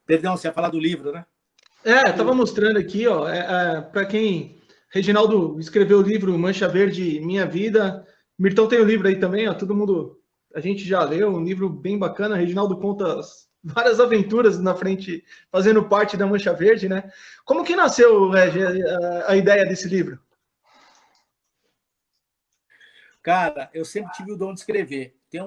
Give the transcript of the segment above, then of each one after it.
Perdão, você ia falar do livro, né? Estava mostrando aqui, ó, para quem... Reginaldo escreveu o livro Mancha Verde, Minha Vida. Mirtão tem o livro aí também, ó, todo mundo... A gente já leu, um livro bem bacana. Reginaldo conta várias aventuras na frente, fazendo parte da Mancha Verde, né? Como que nasceu, Regi, a ideia desse livro? Cara, eu sempre tive o dom de escrever. Tem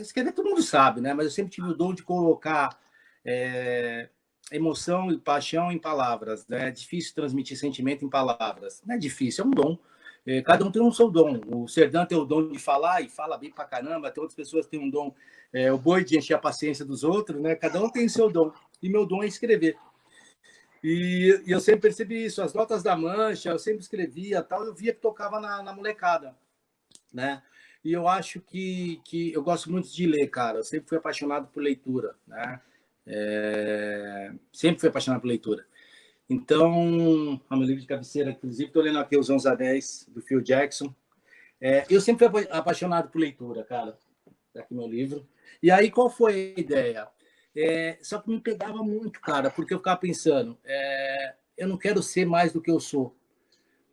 escrever todo mundo sabe, né? Mas eu sempre tive o dom de colocar emoção e paixão em palavras, né? É difícil transmitir sentimento em palavras. Não é difícil, é um dom. Cada um tem um seu dom. O Serdã tem o dom de falar e fala bem pra caramba. Tem outras pessoas que têm um dom, o boi de encher a paciência dos outros, né? Cada um tem o seu dom. E meu dom é escrever. E eu sempre percebi isso. As notas da Mancha, eu sempre escrevia, tal. Eu via que tocava na molecada, né? E eu acho que eu gosto muito de ler, cara. Eu sempre fui apaixonado por leitura, né? Sempre fui apaixonado por leitura. Então, meu livro de cabeceira, inclusive, estou lendo aqui Os 11 Anéis, do Phil Jackson. Eu sempre fui apaixonado por leitura, cara. Tá aqui meu livro. E aí, qual foi a ideia? Só que me pegava muito, cara, porque eu ficava pensando, eu não quero ser mais do que eu sou.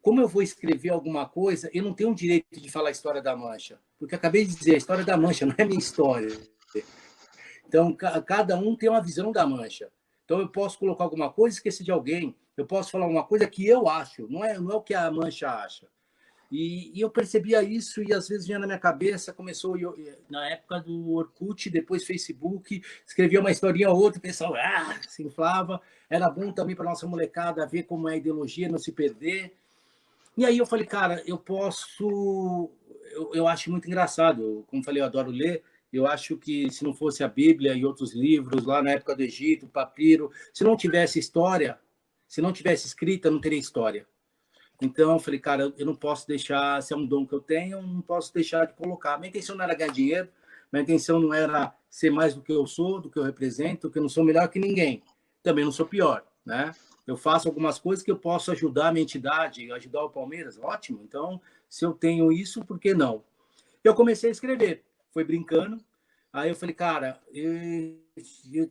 Como eu vou escrever alguma coisa, eu não tenho o direito de falar a história da Mancha. Porque eu acabei de dizer, a história da Mancha não é minha história. Então, cada um tem uma visão da Mancha. Então, eu posso colocar alguma coisa e esquecer de alguém. Eu posso falar uma coisa que eu acho, não é o que a Mancha acha. E eu percebia isso e às vezes vinha na minha cabeça, começou na época do Orkut, depois Facebook, escrevia uma historinha ou outra, o pessoal se inflava. Era bom também para nossa molecada ver como é a ideologia, não se perder. E aí eu falei, cara, eu posso... Eu acho muito engraçado. Como falei, eu adoro ler. Eu acho que se não fosse a Bíblia e outros livros, lá na época do Egito, papiro, se não tivesse história, se não tivesse escrita, não teria história. Então eu falei, cara, eu não posso deixar, se é um dom que eu tenho, eu não posso deixar de colocar. Minha intenção não era ganhar dinheiro, minha intenção não era ser mais do que eu sou, do que eu represento, que eu não sou melhor que ninguém. Também não sou pior, né? Eu faço algumas coisas que eu posso ajudar a minha entidade, ajudar o Palmeiras, ótimo. Então, se eu tenho isso, por que não? Eu comecei a escrever, foi brincando. Aí eu falei, cara,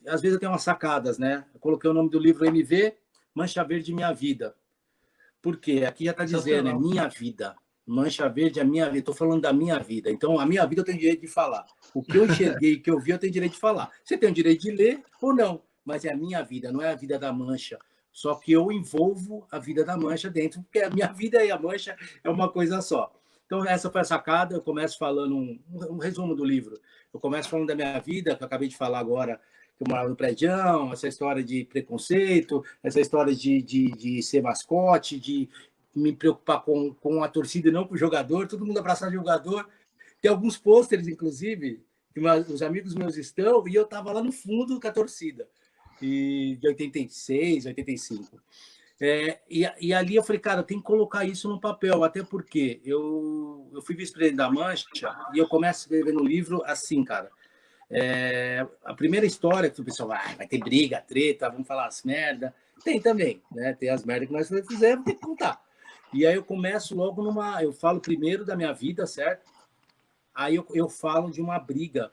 às vezes eu tenho umas sacadas, né? Eu coloquei o nome do livro MV, Mancha Verde Minha Vida. Por quê? Aqui já está dizendo, é minha vida. Mancha Verde é minha vida. Estou falando da minha vida. Então, a minha vida eu tenho direito de falar. O que eu enxerguei, o que eu vi, eu tenho direito de falar. Você tem o direito de ler ou não, mas é a minha vida, não é a vida da Mancha. Só que eu envolvo a vida da Mancha dentro, porque a minha vida e a Mancha é uma coisa só. Então, essa foi a sacada. Eu começo falando um resumo do livro. Eu começo falando da minha vida, que eu acabei de falar agora, que eu morava no prédião, essa história de preconceito, essa história de ser mascote, de me preocupar com a torcida e não com o jogador, todo mundo abraçar o jogador. Tem alguns pôsteres, inclusive, que os amigos meus estão, e eu estava lá no fundo com a torcida, de 86, 85. E ali eu falei, cara, tem que colocar isso no papel, até porque eu fui vice-presidente da Mancha e eu começo a escrever no livro assim, cara. A primeira história que o pessoal vai ter briga, treta, vamos falar as merda. Tem também, né? Tem as merdas que nós fizemos, tem que contar. E aí eu começo logo eu falo primeiro da minha vida, certo? Aí eu falo de uma briga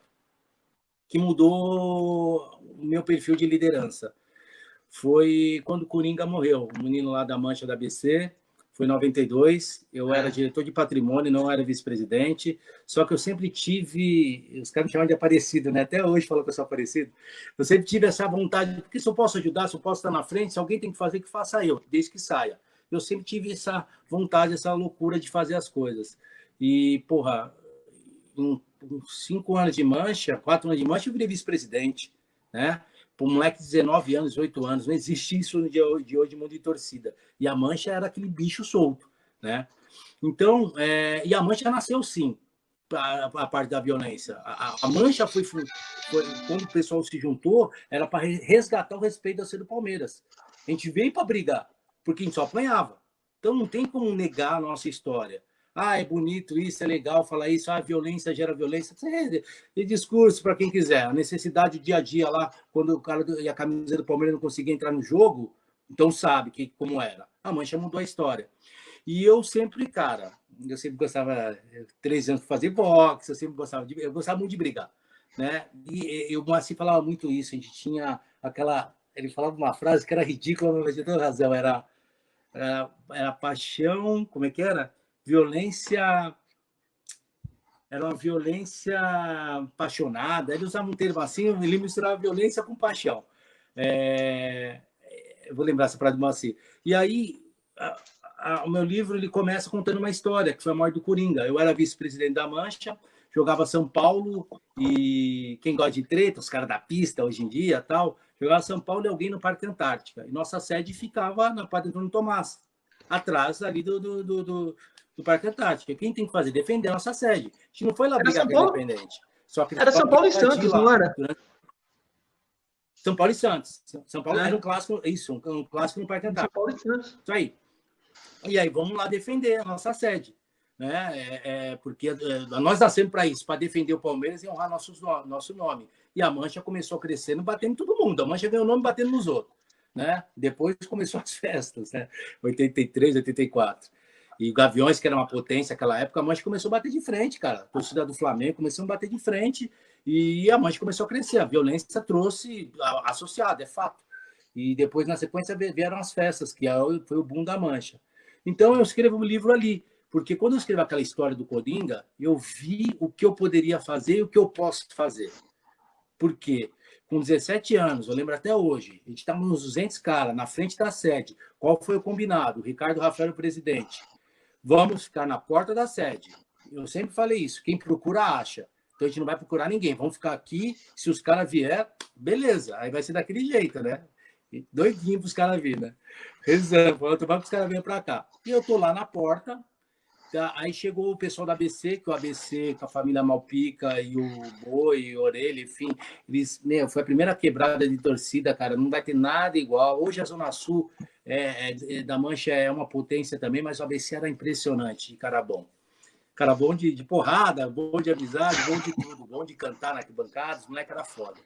que mudou o meu perfil de liderança. Foi quando o Coringa morreu, o menino lá da Mancha da ABC. Foi em 92, eu era diretor de patrimônio, não era vice-presidente, só que eu sempre tive, os caras me chamam de Aparecido, né? Até hoje falam que eu sou Aparecido. Eu sempre tive essa vontade, porque se eu posso ajudar, se eu posso estar na frente, se alguém tem que fazer, que faça eu, desde que saia. Eu sempre tive essa vontade, essa loucura de fazer as coisas. E, porra, em 5 anos de Mancha, 4 anos de Mancha, eu virei vice-presidente, né? Para um moleque de 19 anos, 8 anos, não existe isso no dia de hoje, mundo de torcida. E a Mancha era aquele bicho solto, né? Então, e a Mancha nasceu sim, a parte da violência. A Mancha foi, quando o pessoal se juntou, era para resgatar o respeito da ser do Palmeiras. A gente veio para brigar, porque a gente só apanhava. Então não tem como negar a nossa história. É bonito isso, é legal falar isso, a violência gera violência. E discurso para quem quiser. A necessidade do dia a dia lá, quando o cara e a camisa do Palmeiras não conseguia entrar no jogo, então sabe como era. A Mancha mudou a história. E eu sempre, cara, eu sempre gostava, 3 anos de fazer boxe, eu gostava muito de brigar. né? E o Moacir falava muito isso, a gente tinha aquela... Ele falava uma frase que era ridícula, mas tinha toda razão, era paixão, como é que era? Violência... Era uma violência apaixonada. Ele usava um termo assim, ele misturava violência com paixão. Eu vou lembrar essa frase do Moacir. E aí, o meu livro ele começa contando uma história, que foi a morte do Coringa. Eu era vice-presidente da Mancha, jogava São Paulo, e quem gosta de treta, os caras da pista hoje em dia, tal, jogava São Paulo e alguém no Parque Antártica. E nossa sede ficava na Padre Antônio Tomás, atrás ali do Parque Antártica. Quem tem que fazer? Defender a nossa sede. A gente não foi lá brigar com a Independente. Era São Paulo e Santos, não era? São Paulo e Santos. São Paulo era um clássico, isso, um clássico no Parque Antártico. São Paulo e Santos. Isso aí. E aí, vamos lá defender a nossa sede. Né? Porque nós nascemos para isso, para defender o Palmeiras e honrar nosso nome. E a Mancha começou crescendo, batendo em todo mundo. A Mancha ganhou o nome batendo nos outros. Né? Depois começou as festas, né? 83, 84. E o Gaviões, que era uma potência naquela época, a Mancha começou a bater de frente, cara. A torcida do Flamengo começou a bater de frente e a Mancha começou a crescer. A violência trouxe associado, é fato. E depois, na sequência, vieram as festas, que foi o boom da Mancha. Então, eu escrevo um livro ali, porque quando eu escrevo aquela história do Coringa, eu vi o que eu poderia fazer e o que eu posso fazer. Por quê? Com 17 anos, eu lembro até hoje, a gente estava nos 200 caras, na frente da sede. Qual foi o combinado? O Ricardo Rafael, o presidente. Vamos ficar na porta da sede. Eu sempre falei isso, quem procura, acha. Então, a gente não vai procurar ninguém. Vamos ficar aqui, se os caras vierem, beleza. Aí vai ser daquele jeito, né? Doidinho para os caras virem, né? Rezando, falando, tomar para os caras virem para cá. E eu tô lá na porta, tá? Aí chegou o pessoal da ABC, que o ABC, com a família Malpica e o Boi, e o Orelha, enfim, eles, foi a primeira quebrada de torcida, cara, não vai ter nada igual. Hoje a Zona Sul da Mancha é uma potência também, mas o ABC era impressionante, cara bom. Cara bom de porrada, bom de amizade, bom de tudo, bom de cantar na arquibancada, os moleques eram foda.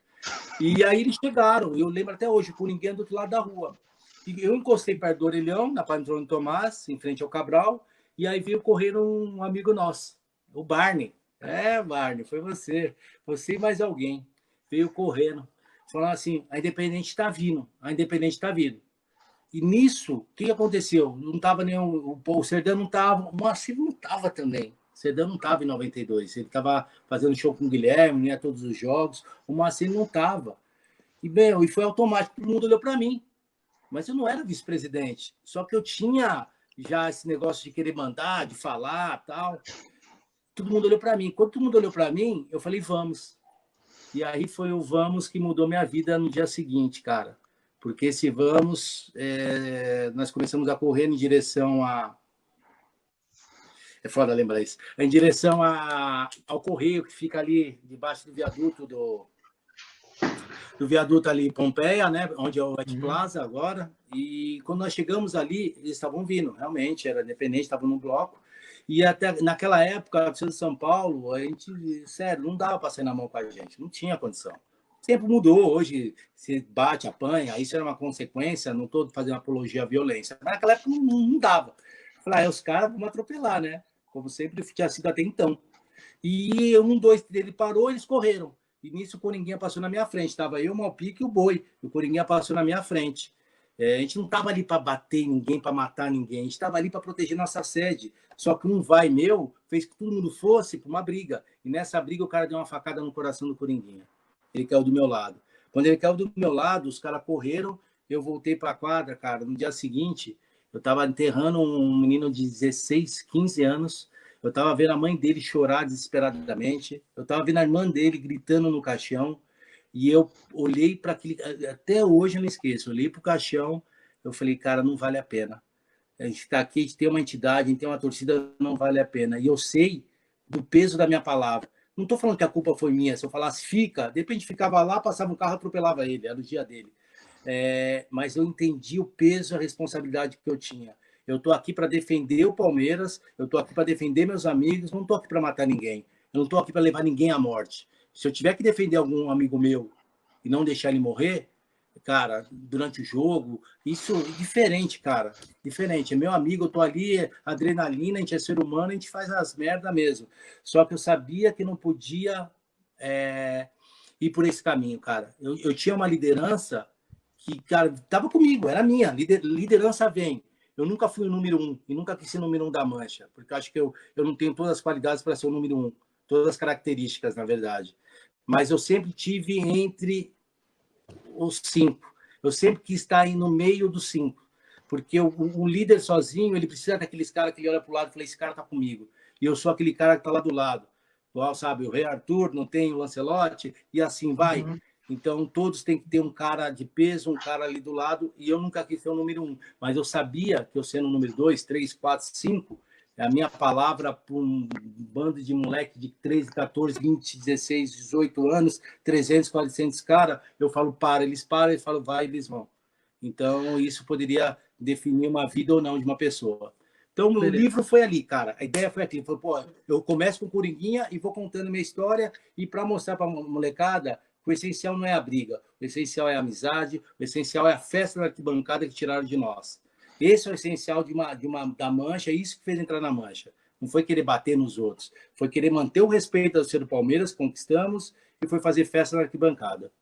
E aí eles chegaram, eu lembro até hoje, com ninguém do outro lado da rua. E eu encostei perto do Orelhão, na Padre Antônio Tomás, em frente ao Cabral, e aí veio correr um amigo nosso, o Barney. Barney, foi você e mais alguém. Veio correndo, falando assim, a Independente está vindo, a Independente está vindo. E nisso, o que aconteceu? Não estava nenhum, o Serdão não estava, o Moacir não estava também. O Serdão não estava em 92, ele estava fazendo show com o Guilherme, né, todos os jogos, o Moacir não estava. E foi automático, todo mundo olhou para mim. Mas eu não era vice-presidente, só que eu tinha já esse negócio de querer mandar, de falar, tal. Todo mundo olhou para mim. Quando todo mundo olhou para mim, eu falei, vamos. E aí foi o vamos que mudou minha vida no dia seguinte, cara. Porque esse vamos, nós começamos a correr em direção a... É foda lembrar isso. Em direção ao Correio, que fica ali debaixo do viaduto do viaduto ali em Pompeia, né, onde é o West Plaza agora. E quando nós chegamos ali, eles estavam vindo, realmente, era independente, estavam no bloco. E até naquela época, a torcida de São Paulo, a gente, sério, não dava para sair na mão com a gente, não tinha condição. O tempo mudou, hoje se bate, apanha, isso era uma consequência, não estou fazendo apologia à violência. Mas naquela época não dava. Falei, os caras vão atropelar, né? Como sempre tinha sido até então. E dois dele parou, eles correram. E nisso o Coringuinha passou na minha frente. Estava eu, o Malpica e o Boi. O Coringuinha passou na minha frente. A gente não estava ali para bater ninguém, para matar ninguém. A gente estava ali para proteger nossa sede. Só que vai meu fez que todo mundo fosse para uma briga. E nessa briga o cara deu uma facada no coração do Coringuinha. Ele caiu do meu lado. Quando ele caiu do meu lado, os caras correram. Eu voltei para a quadra, cara. No dia seguinte, eu estava enterrando um menino de 16, 15 anos. Eu estava vendo a mãe dele chorar desesperadamente. Eu estava vendo a irmã dele gritando no caixão. E eu olhei para aquele... Até hoje eu não esqueço. Eu olhei para o caixão. Eu falei, cara, não vale a pena. A gente está aqui, a gente tem uma entidade, a gente tem uma torcida, não vale a pena. E eu sei do peso da minha palavra. Não estou falando que a culpa foi minha. Se eu falasse fica, de repente ficava lá, passava um carro, atropelava ele. Era o dia dele. Mas eu entendi o peso e a responsabilidade que eu tinha. Eu estou aqui para defender o Palmeiras, eu estou aqui para defender meus amigos, não estou aqui para matar ninguém. Eu não estou aqui para levar ninguém à morte. Se eu tiver que defender algum amigo meu e não deixar ele morrer, cara, durante o jogo, isso é diferente, cara. Diferente. É meu amigo, eu estou ali, adrenalina, a gente é ser humano, a gente faz as merdas mesmo. Só que eu sabia que não podia ir por esse caminho, cara. Eu tinha uma liderança que, cara, estava comigo, era minha. Liderança vem. Eu nunca fui o número 1 e nunca quis ser o número 1 da Mancha, porque eu acho que eu não tenho todas as qualidades para ser o número 1, todas as características, na verdade. Mas eu sempre tive entre os 5. Eu sempre quis estar aí no meio dos 5. Porque o líder sozinho, ele precisa daqueles caras que ele olha para o lado e fala, esse cara está comigo. E eu sou aquele cara que está lá do lado. Igual, sabe, o Rei Arthur, não tem o Lancelotti, e assim vai. Uhum. Então, todos têm que ter um cara de peso, um cara ali do lado, e eu nunca quis ser o número 1. Mas eu sabia que eu sendo o número 2, 3, 4, 5, a minha palavra para um bando de moleque de 13, 14, 20, 16, 18 anos, 300, 400 caras, eu falo para, eles falam vai, eles vão. Então, isso poderia definir uma vida ou não de uma pessoa. Então, o livro foi ali, cara. A ideia foi aqui. Foi, pô, eu começo com Coringuinha e vou contando minha história e para mostrar para a molecada que o essencial não é a briga, o essencial é a amizade, o essencial é a festa na arquibancada que tiraram de nós. Esse é o essencial da Mancha, é isso que fez entrar na Mancha. Não foi querer bater nos outros, foi querer manter o respeito ao ser do Palmeiras, conquistamos, e foi fazer festa na arquibancada.